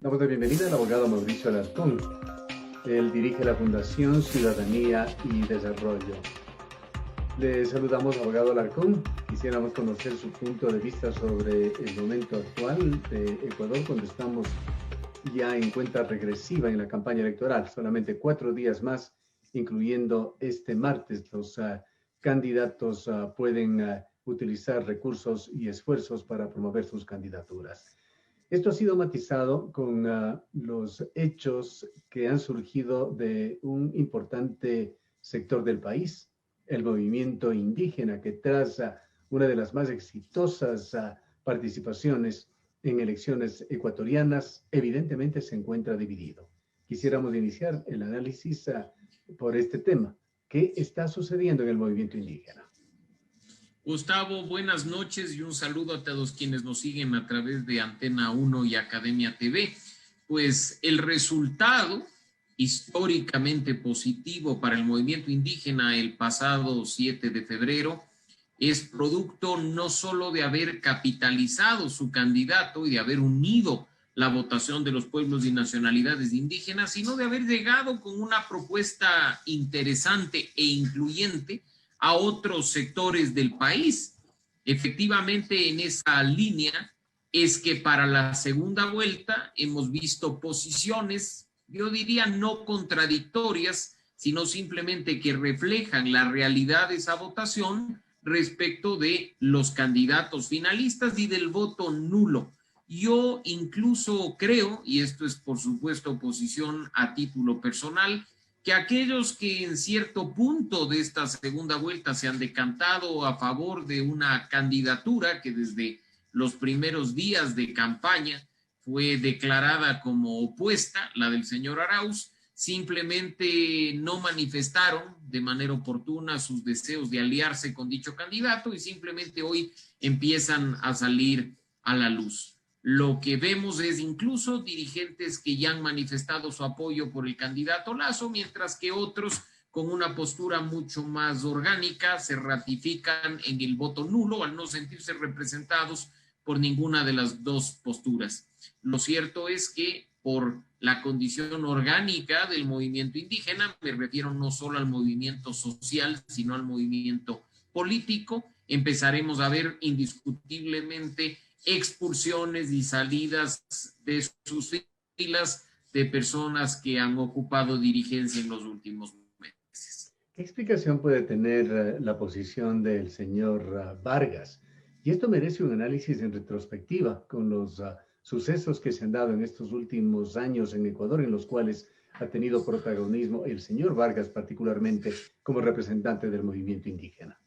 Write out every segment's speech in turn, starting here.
Damos la bienvenida al abogado Mauricio Alarcón. Él dirige la Fundación Ciudadanía y Desarrollo. Le saludamos, abogado Alarcón. Quisiéramos conocer su punto de vista sobre el momento actual de Ecuador, cuando estamos ya en cuenta regresiva en la campaña electoral. Solamente 4 días más, incluyendo este martes, los candidatos pueden utilizar recursos y esfuerzos para promover sus candidaturas. Esto ha sido matizado con los hechos que han surgido de un importante sector del país, el movimiento indígena, que tras una de las más exitosas participaciones en elecciones ecuatorianas, evidentemente se encuentra dividido. Quisiéramos iniciar el análisis por este tema. ¿Qué está sucediendo en el movimiento indígena? Gustavo, buenas noches y un saludo a todos quienes nos siguen a través de Antena 1 y Academia TV. Pues el resultado históricamente positivo para el movimiento indígena el pasado 7 de febrero es producto no solo de haber capitalizado su candidato y de haber unido la votación de los pueblos y nacionalidades indígenas, sino de haber llegado con una propuesta interesante e incluyente a otros sectores del país. Efectivamente, en esa línea es que para la segunda vuelta hemos visto posiciones, yo diría no contradictorias, sino simplemente que reflejan la realidad de esa votación respecto de los candidatos finalistas y del voto nulo. Yo incluso creo, y esto es por supuesto posición a título personal, que aquellos que en cierto punto de esta segunda vuelta se han decantado a favor de una candidatura que desde los primeros días de campaña fue declarada como opuesta, la del señor Arauz, simplemente no manifestaron de manera oportuna sus deseos de aliarse con dicho candidato y simplemente hoy empiezan a salir a la luz. Lo que vemos es incluso dirigentes que ya han manifestado su apoyo por el candidato Lasso, mientras que otros con una postura mucho más orgánica se ratifican en el voto nulo al no sentirse representados por ninguna de las dos posturas. Lo cierto es que por la condición orgánica del movimiento indígena, me refiero no solo al movimiento social, sino al movimiento político, empezaremos a ver indiscutiblemente expulsiones y salidas de sus filas de personas que han ocupado dirigencia en los últimos meses. ¿Qué explicación puede tener la posición del señor Vargas? Y esto merece un análisis en retrospectiva con los sucesos que se han dado en estos últimos años en Ecuador, en los cuales ha tenido protagonismo el señor Vargas, particularmente como representante del movimiento indígena.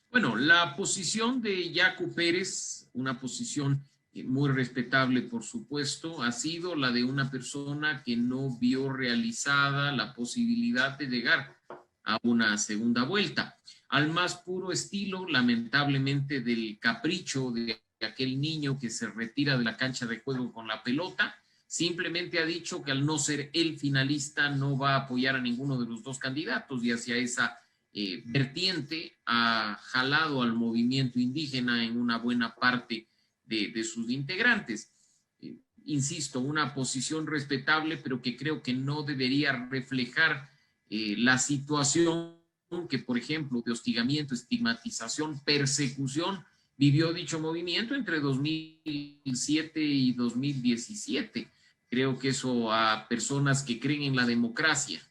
Bueno, la posición de Yacu Pérez, una posición muy respetable, por supuesto, ha sido la de una persona que no vio realizada la posibilidad de llegar a una segunda vuelta. Al más puro estilo, lamentablemente, del capricho de aquel niño que se retira de la cancha de juego con la pelota, simplemente ha dicho que al no ser el finalista no va a apoyar a ninguno de los dos candidatos y hacia esa vertiente ha jalado al movimiento indígena en una buena parte de sus integrantes. Insisto, una posición respetable, pero que creo que no debería reflejar la situación que, por ejemplo, de hostigamiento, estigmatización, persecución, vivió dicho movimiento entre 2007 y 2017. Creo que eso a personas que creen en la democracia,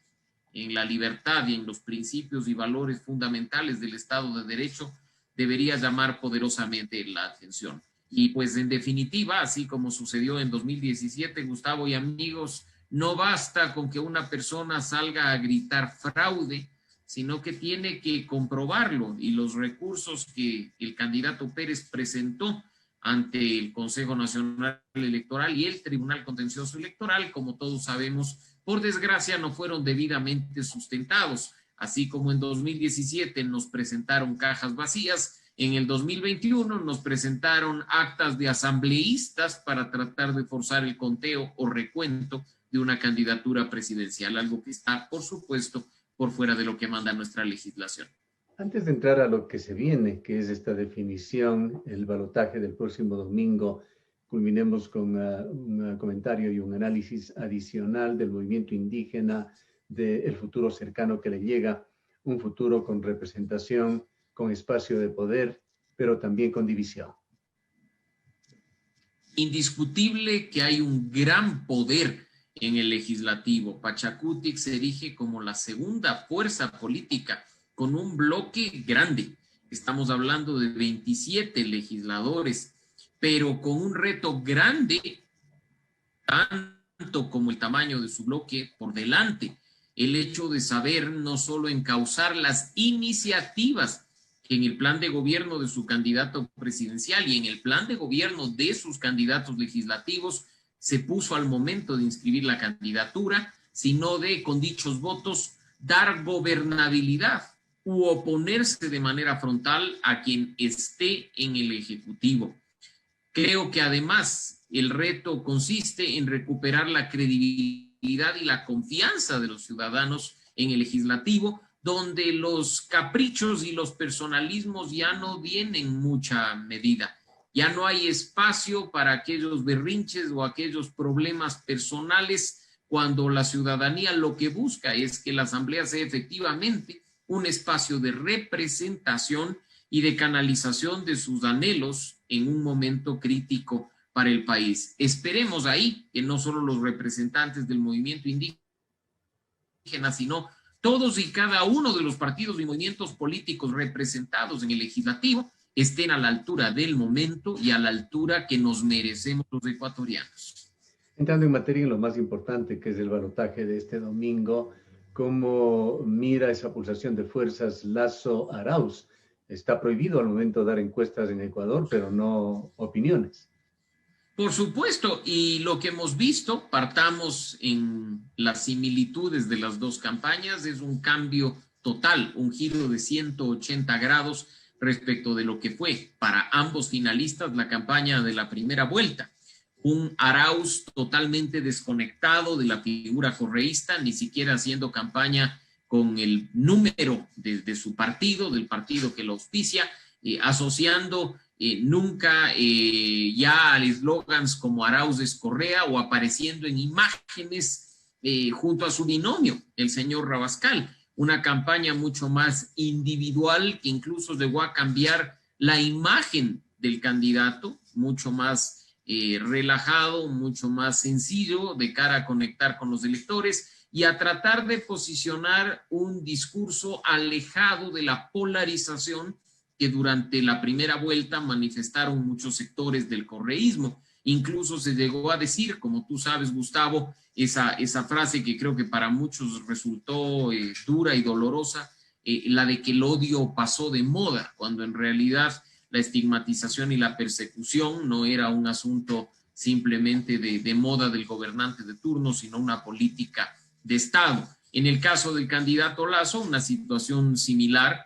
en la libertad y en los principios y valores fundamentales del Estado de Derecho, debería llamar poderosamente la atención. Y pues en definitiva, así como sucedió en 2017, Gustavo y amigos, no basta con que una persona salga a gritar fraude, sino que tiene que comprobarlo y los recursos que el candidato Pérez presentó ante el Consejo Nacional Electoral y el Tribunal Contencioso Electoral, como todos sabemos, por desgracia no fueron debidamente sustentados. Así como en 2017 nos presentaron cajas vacías, en el 2021 nos presentaron actas de asambleístas para tratar de forzar el conteo o recuento de una candidatura presidencial, algo que está, por supuesto, por fuera de lo que manda nuestra legislación. Antes de entrar a lo que se viene, que es esta definición, el balotaje del próximo domingo, culminemos con un comentario y un análisis adicional del movimiento indígena, del futuro cercano que le llega, un futuro con representación, con espacio de poder, pero también con división. Indiscutible que hay un gran poder en el legislativo. Pachacutic se erige como la segunda fuerza política con un bloque grande. Estamos hablando de 27 legisladores, pero con un reto grande, tanto como el tamaño de su bloque por delante. El hecho de saber no solo encauzar las iniciativas que en el plan de gobierno de su candidato presidencial y en el plan de gobierno de sus candidatos legislativos se puso al momento de inscribir la candidatura, sino de, con dichos votos, dar gobernabilidad u oponerse de manera frontal a quien esté en el Ejecutivo. Creo que además el reto consiste en recuperar la credibilidad y la confianza de los ciudadanos en el legislativo, donde los caprichos y los personalismos ya no tienen mucha medida. Ya no hay espacio para aquellos berrinches o aquellos problemas personales cuando la ciudadanía lo que busca es que la Asamblea sea efectivamente un espacio de representación y de canalización de sus anhelos en un momento crítico para el país. Esperemos ahí que no solo los representantes del movimiento indígena, sino todos y cada uno de los partidos y movimientos políticos representados en el legislativo estén a la altura del momento y a la altura que nos merecemos los ecuatorianos. Entrando en materia en lo más importante, que es el balotaje de este domingo, ¿cómo mira esa pulsación de fuerzas Lasso-Arauz? Está prohibido al momento dar encuestas en Ecuador, pero no opiniones. Por supuesto, y lo que hemos visto, partamos en las similitudes de las dos campañas, es un cambio total, un giro de 180 grados respecto de lo que fue para ambos finalistas la campaña de la primera vuelta. Un Arauz totalmente desconectado de la figura correísta, ni siquiera haciendo campaña con el número de su partido, del partido que lo auspicia, asociando nunca ya a eslogans como Arauz es Correa o apareciendo en imágenes junto a su binomio, el señor Rabascal. Una campaña mucho más individual que incluso llegó a cambiar la imagen del candidato, mucho más relajado, mucho más sencillo de cara a conectar con los electores y a tratar de posicionar un discurso alejado de la polarización que durante la primera vuelta manifestaron muchos sectores del correísmo. Incluso se llegó a decir, como tú sabes, Gustavo, esa frase que creo que para muchos resultó dura y dolorosa, la de que el odio pasó de moda, cuando en realidad la estigmatización y la persecución no era un asunto simplemente de moda del gobernante de turno, sino una política de Estado. En el caso del candidato Lasso, una situación similar,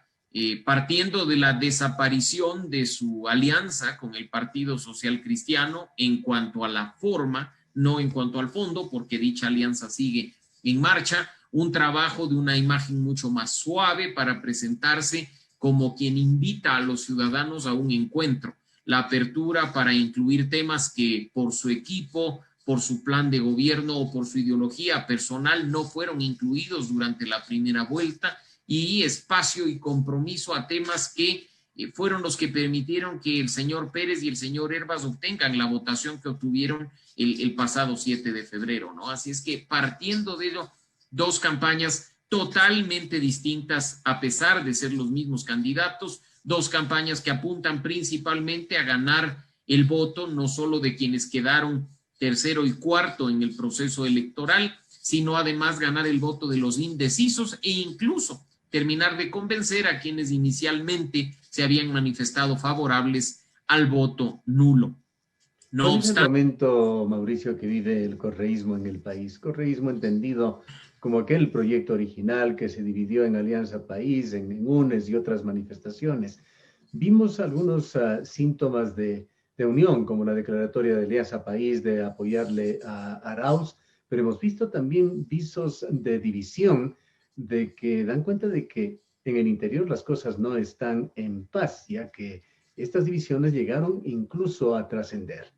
partiendo de la desaparición de su alianza con el Partido Social Cristiano en cuanto a la forma, no en cuanto al fondo, porque dicha alianza sigue en marcha, un trabajo de una imagen mucho más suave para presentarse como quien invita a los ciudadanos a un encuentro, la apertura para incluir temas que por su equipo, por su plan de gobierno o por su ideología personal no fueron incluidos durante la primera vuelta, y espacio y compromiso a temas que fueron los que permitieron que el señor Pérez y el señor Herbas obtengan la votación que obtuvieron el pasado 7 de febrero, ¿no? Así es que partiendo de ello, dos campañas totalmente distintas a pesar de ser los mismos candidatos, dos campañas que apuntan principalmente a ganar el voto no solo de quienes quedaron tercero y cuarto en el proceso electoral, sino además ganar el voto de los indecisos e incluso terminar de convencer a quienes inicialmente se habían manifestado favorables al voto nulo. No ¿Cuál es el momento, Mauricio, que vive el correísmo en el país? Correísmo entendido como aquel proyecto original que se dividió en Alianza País, en UNES y otras manifestaciones. Vimos algunos síntomas de unión, como la declaratoria de Alianza País de apoyarle a Arauz, pero hemos visto también visos de división, de que dan cuenta de que en el interior las cosas no están en paz, ya que estas divisiones llegaron incluso a trascender.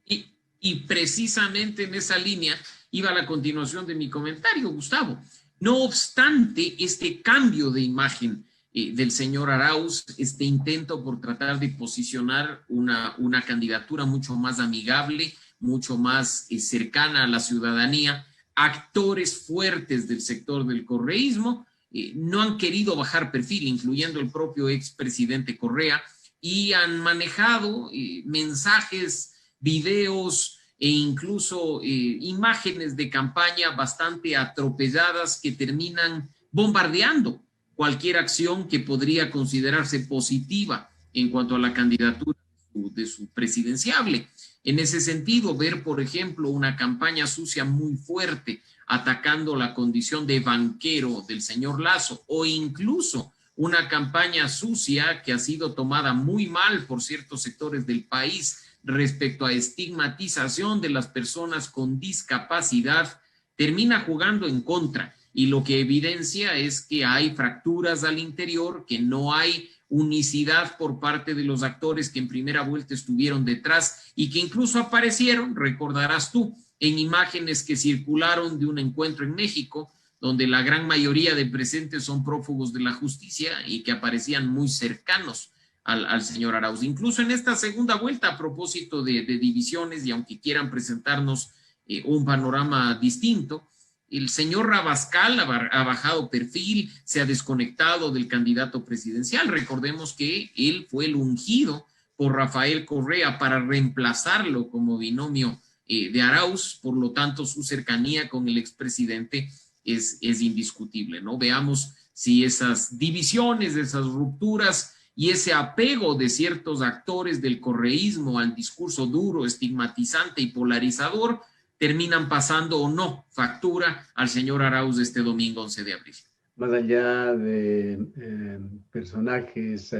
Y precisamente en esa línea iba la continuación de mi comentario, Gustavo. No obstante, este cambio de imagen del señor Arauz, este intento por tratar de posicionar una candidatura mucho más amigable, mucho más cercana a la ciudadanía, actores fuertes del sector del correísmo no han querido bajar perfil, incluyendo el propio expresidente Correa, y han manejado mensajes, videos e incluso imágenes de campaña bastante atropelladas que terminan bombardeando cualquier acción que podría considerarse positiva en cuanto a la candidatura de su presidenciable. En ese sentido, ver, por ejemplo, una campaña sucia muy fuerte atacando la condición de banquero del señor Lasso, o incluso una campaña sucia que ha sido tomada muy mal por ciertos sectores del país respecto a estigmatización de las personas con discapacidad, termina jugando en contra, y lo que evidencia es que hay fracturas al interior, que no hay unicidad por parte de los actores que en primera vuelta estuvieron detrás y que incluso aparecieron, recordarás tú, en imágenes que circularon de un encuentro en México, donde la gran mayoría de presentes son prófugos de la justicia y que aparecían muy cercanos al señor Arauz. Incluso en esta segunda vuelta, a propósito de divisiones, y aunque quieran presentarnos un panorama distinto, el señor Rabascal ha bajado perfil, se ha desconectado del candidato presidencial. Recordemos que él fue el ungido por Rafael Correa para reemplazarlo como binomio de Arauz, por lo tanto su cercanía con el expresidente es indiscutible, ¿no? Veamos si esas divisiones, esas rupturas y ese apego de ciertos actores del correísmo al discurso duro, estigmatizante y polarizador terminan pasando o no factura al señor Arauz este domingo 11 de abril. Más allá de personajes,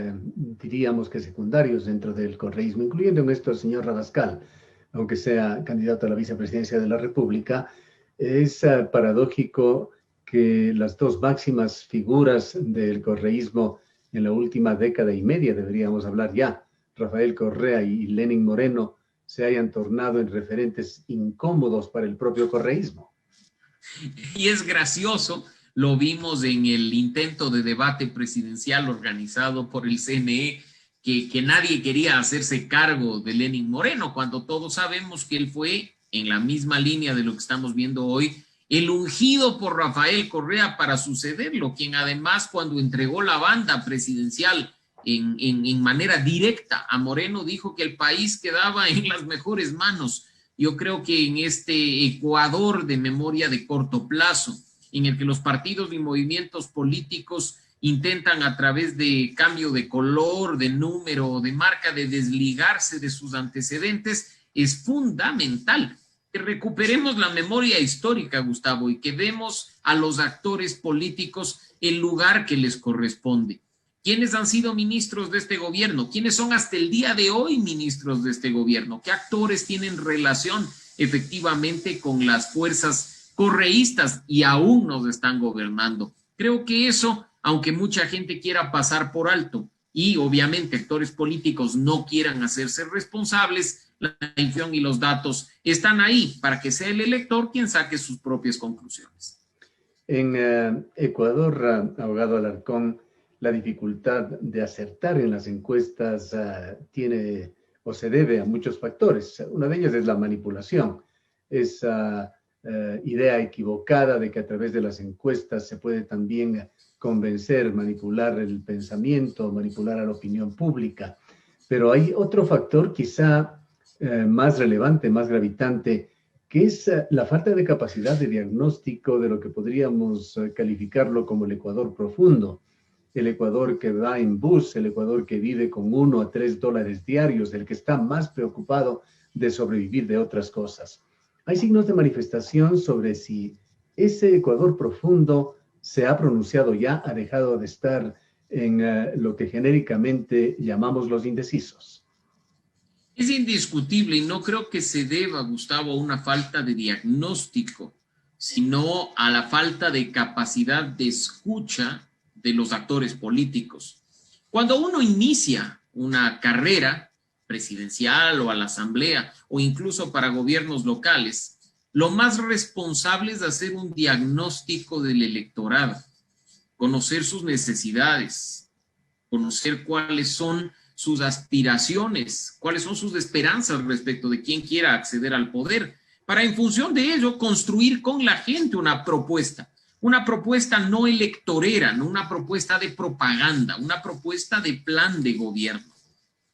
diríamos que secundarios dentro del correísmo, incluyendo en esto al señor Rabascal, aunque sea candidato a la vicepresidencia de la República, es paradójico que las dos máximas figuras del correísmo en la última década y media, deberíamos hablar ya, Rafael Correa y Lenín Moreno, se hayan tornado en referentes incómodos para el propio correísmo. Y es gracioso, lo vimos en el intento de debate presidencial organizado por el CNE, que nadie quería hacerse cargo de Lenín Moreno, cuando todos sabemos que él fue, en la misma línea de lo que estamos viendo hoy, el ungido por Rafael Correa para sucederlo, quien además cuando entregó la banda presidencial en manera directa a Moreno dijo que el país quedaba en las mejores manos. Yo creo que en este Ecuador de memoria de corto plazo, en el que los partidos y movimientos políticos intentan a través de cambio de color, de número, de marca, de desligarse de sus antecedentes, es fundamental que recuperemos la memoria histórica, Gustavo, y que demos a los actores políticos el lugar que les corresponde. ¿Quiénes han sido ministros de este gobierno? ¿Quiénes son hasta el día de hoy ministros de este gobierno? ¿Qué actores tienen relación efectivamente con las fuerzas correístas y aún nos están gobernando? Creo que eso, aunque mucha gente quiera pasar por alto y obviamente actores políticos no quieran hacerse responsables, la información y los datos están ahí para que sea el elector quien saque sus propias conclusiones. En Ecuador, abogado Alarcón, la dificultad de acertar en las encuestas tiene o se debe a muchos factores. Una de ellas es la manipulación, esa idea equivocada de que a través de las encuestas se puede también convencer, manipular el pensamiento, manipular a la opinión pública. Pero hay otro factor quizá más relevante, más gravitante, que es la falta de capacidad de diagnóstico de lo que podríamos calificarlo como el Ecuador profundo. El Ecuador que va en bus, el Ecuador que vive con $1 a $3 diarios, el que está más preocupado de sobrevivir de otras cosas. Hay signos de manifestación sobre si ese Ecuador profundo se ha pronunciado ya, ha dejado de estar en lo que genéricamente llamamos los indecisos. Es indiscutible y no creo que se deba, Gustavo, a una falta de diagnóstico, sino a la falta de capacidad de escucha de los actores políticos. Cuando uno inicia una carrera presidencial o a la asamblea o incluso para gobiernos locales, lo más responsable es hacer un diagnóstico del electorado, conocer sus necesidades, conocer cuáles son sus aspiraciones, cuáles son sus esperanzas respecto de quién quiera acceder al poder, para en función de ello construir con la gente una propuesta no electorera, no una propuesta de propaganda, una propuesta de plan de gobierno.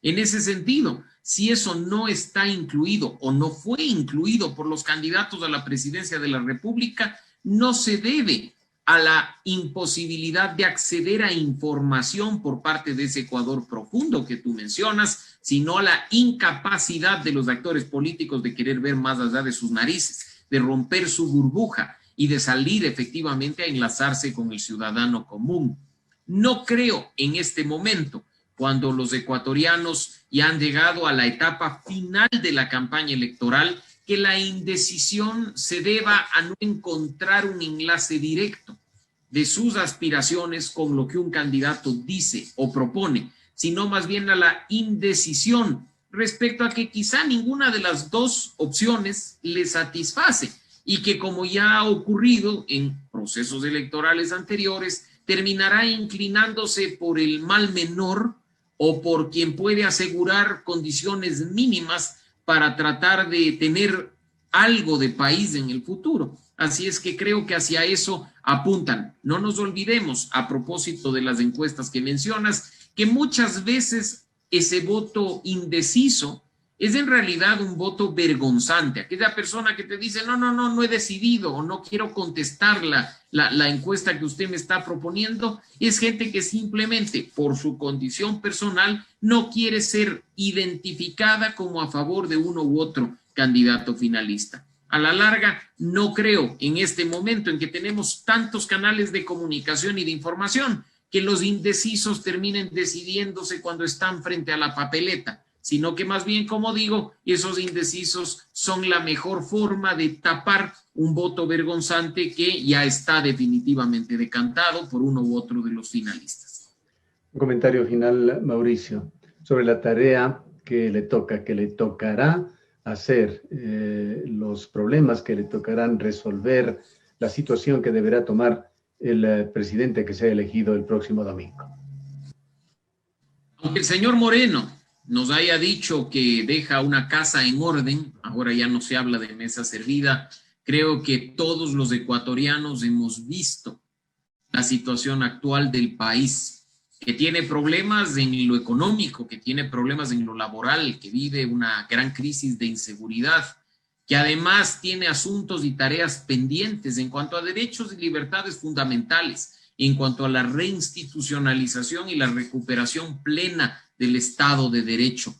En ese sentido, si eso no está incluido o no fue incluido por los candidatos a la presidencia de la República, no se debe a la imposibilidad de acceder a información por parte de ese Ecuador profundo que tú mencionas, sino a la incapacidad de los actores políticos de querer ver más allá de sus narices, de romper su burbuja y de salir efectivamente a enlazarse con el ciudadano común. No creo en este momento, cuando los ecuatorianos ya han llegado a la etapa final de la campaña electoral, que la indecisión se deba a no encontrar un enlace directo de sus aspiraciones con lo que un candidato dice o propone, sino más bien a la indecisión respecto a que quizá ninguna de las dos opciones le satisface y que, como ya ha ocurrido en procesos electorales anteriores, terminará inclinándose por el mal menor o por quien puede asegurar condiciones mínimas para tratar de tener algo de país en el futuro. Así es que creo que hacia eso apuntan. No nos olvidemos, a propósito de las encuestas que mencionas, que muchas veces ese voto indeciso es en realidad un voto vergonzante. Aquella persona que te dice, no he decidido o no quiero contestar la encuesta que usted me está proponiendo, es gente que simplemente por su condición personal no quiere ser identificada como a favor de uno u otro candidato finalista. A la larga, no creo en este momento en que tenemos tantos canales de comunicación y de información que los indecisos terminen decidiéndose cuando están frente a la papeleta, sino que más bien, como digo, esos indecisos son la mejor forma de tapar un voto vergonzante que ya está definitivamente decantado por uno u otro de los finalistas. Un comentario final, Mauricio, sobre la tarea que le tocará hacer, los problemas que le tocarán resolver, la situación que deberá tomar el presidente que sea elegido el próximo domingo. Aunque el señor Moreno nos haya dicho que deja una casa en orden, ahora ya no se habla de mesa servida, creo que todos los ecuatorianos hemos visto la situación actual del país, que tiene problemas en lo económico, que tiene problemas en lo laboral, que vive una gran crisis de inseguridad, que además tiene asuntos y tareas pendientes en cuanto a derechos y libertades fundamentales, en cuanto a la reinstitucionalización y la recuperación plena del Estado de Derecho.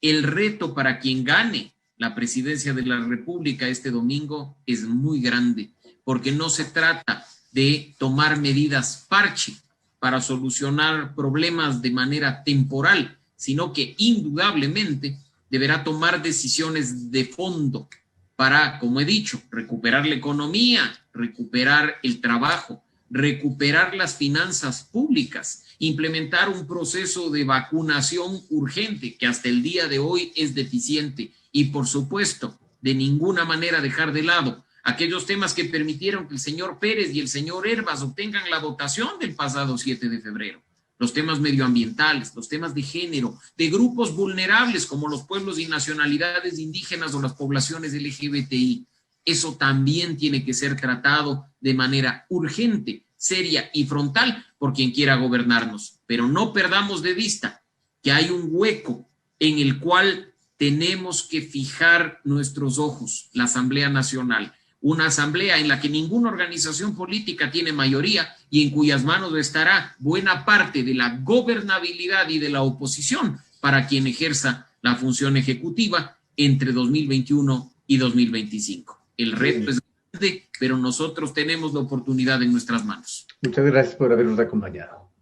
El reto para quien gane la presidencia de la República este domingo es muy grande, porque no se trata de tomar medidas parche para solucionar problemas de manera temporal, sino que indudablemente deberá tomar decisiones de fondo para, como he dicho, recuperar la economía, recuperar el trabajo, recuperar las finanzas públicas, implementar un proceso de vacunación urgente que hasta el día de hoy es deficiente y, por supuesto, de ninguna manera dejar de lado aquellos temas que permitieron que el señor Pérez y el señor Hervas obtengan la votación del pasado 7 de febrero. Los temas medioambientales, los temas de género, de grupos vulnerables como los pueblos y nacionalidades indígenas o las poblaciones LGBTI. Eso también tiene que ser tratado de manera urgente, seria y frontal por quien quiera gobernarnos. Pero no perdamos de vista que hay un hueco en el cual tenemos que fijar nuestros ojos, la Asamblea Nacional. Una asamblea en la que ninguna organización política tiene mayoría y en cuyas manos estará buena parte de la gobernabilidad y de la oposición para quien ejerza la función ejecutiva entre 2021 y 2025. El reto es grande, pero nosotros tenemos la oportunidad en nuestras manos. Muchas gracias por habernos acompañado.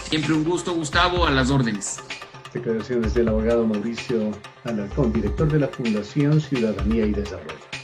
Siempre un gusto, Gustavo, a las órdenes. Declaraciones del abogado Mauricio Alarcón, director de la Fundación Ciudadanía y Desarrollo.